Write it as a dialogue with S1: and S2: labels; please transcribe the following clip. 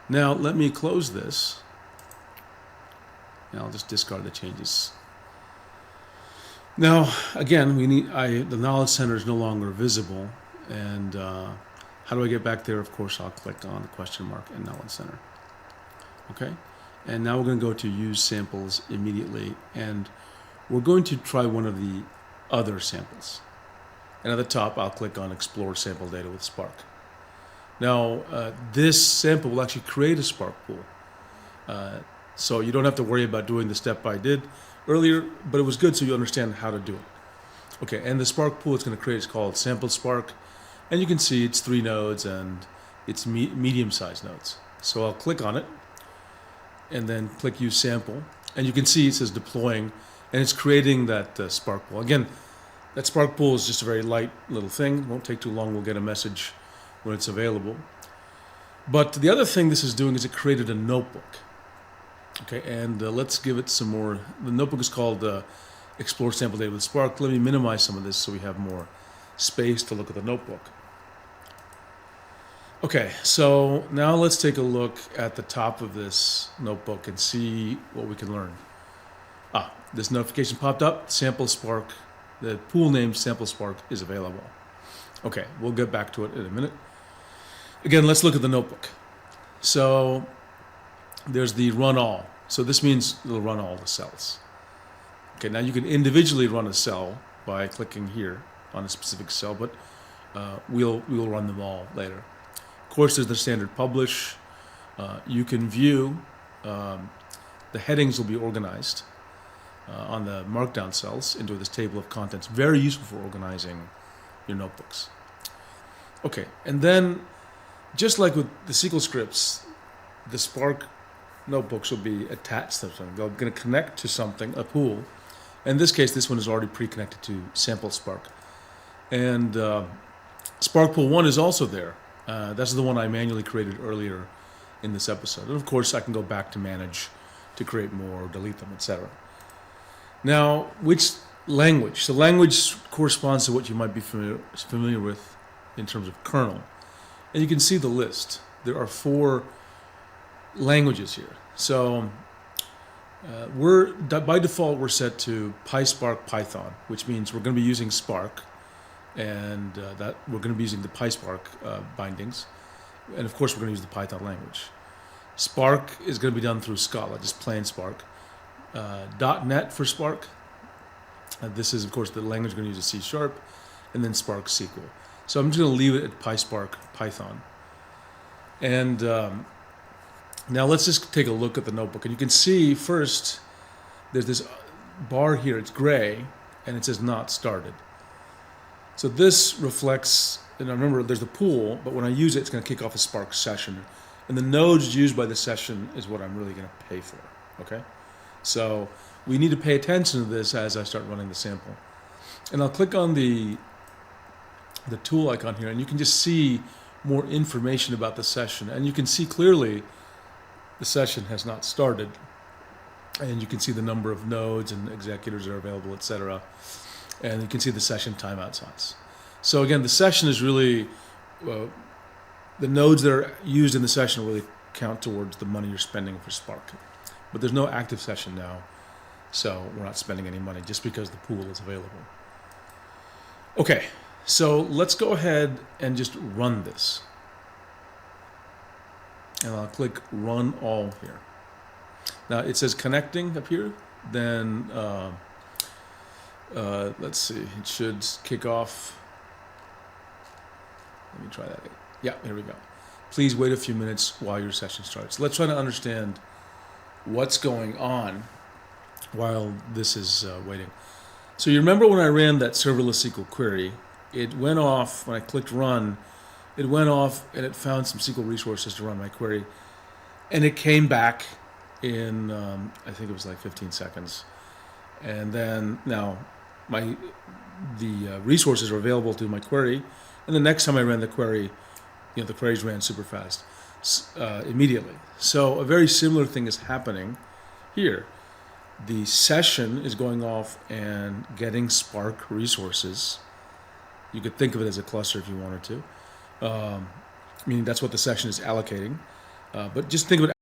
S1: Now let me close this. And I'll just discard the changes. Now, again, the knowledge center is no longer visible. And how do I get back there? Of course, I'll click on the question mark and knowledge center. Okay. And now we're going to go to use samples immediately. And we're going to try one of the other samples. And at the top, I'll click on explore sample data with Spark. Now, this sample will actually create a Spark pool. So you don't have to worry about doing the step I did earlier, but it was good so you understand how to do it. Okay, and the Spark pool it's going to create is called Sample Spark. And you can see it's 3 nodes and it's medium-sized nodes. So I'll click on it and then click Use Sample. And you can see it says deploying, and it's creating that Spark pool. Again, that Spark pool is just a very light little thing. It won't take too long. We'll get a message when it's available. But the other thing this is doing is it created a notebook. Okay, and let's give it some more. The notebook is called Explore Sample Data with Spark. Let me minimize some of this so we have more space to look at the notebook. Okay, so now let's take a look at the top of this notebook and see what we can learn. This notification popped up. Sample Spark, the pool name Sample Spark is available. Okay, we'll get back to it in a minute. Again, let's look at the notebook. So there's the run all. So this means it'll run all the cells. Okay, now you can individually run a cell by clicking here on a specific cell, but we'll run them all later. Of course, there's the standard publish. You can view, the headings will be organized on the markdown cells into this table of contents. Very useful for organizing your notebooks. Okay, and then just like with the SQL scripts, the Spark notebooks will be attached to something. They're going to connect to something, a pool. In this case, this one is already pre-connected to Sample Spark. And Spark Pool 1 is also there. That's the one I manually created earlier in this episode. And of course, I can go back to manage to create more, delete them, etc. Now, which language? So language corresponds to what you might be familiar with in terms of kernel. And you can see the list. There are 4 languages here. So by default we're set to PySpark Python, which means we're going to be using Spark, and that we're going to be using the PySpark bindings, and of course we're going to use the Python language. Spark is going to be done through Scala, just plain Spark. .NET for Spark. This is of course the language we're going to use is C#, and then Spark SQL. So I'm just going to leave it at PySpark Python. And now let's just take a look at the notebook. And you can see first, there's this bar here, it's gray, and it says not started. So this reflects, and remember there's the pool, but when I use it, it's going to kick off a Spark session. And the nodes used by the session is what I'm really going to pay for, okay? So we need to pay attention to this as I start running the sample. And I'll click on the tool icon here, and you can just see more information about the session. And you can see clearly the session has not started. And you can see the number of nodes and executors that are available, etc. And you can see the session timeout size. So again, the session is really, the nodes that are used in the session really count towards the money you're spending for Spark. But there's no active session now, so we're not spending any money just because the pool is available. Okay, so let's go ahead and just run this. And I'll click Run All here. Now it says connecting up here, then let's see, it should kick off. Let me try that again. Yeah, here we go. Please wait a few minutes while your session starts. Let's try to understand what's going on while this is waiting. So you remember when I ran that serverless SQL query, it went off, when I clicked run, it went off and it found some SQL resources to run my query. And it came back in, I think it was like 15 seconds. And then now the resources are available to my query. And the next time I ran the query, the queries ran super fast immediately. So a very similar thing is happening here. The session is going off and getting Spark resources. You could think of it as a cluster if you wanted to. Meaning that's what the session is allocating. But just think of it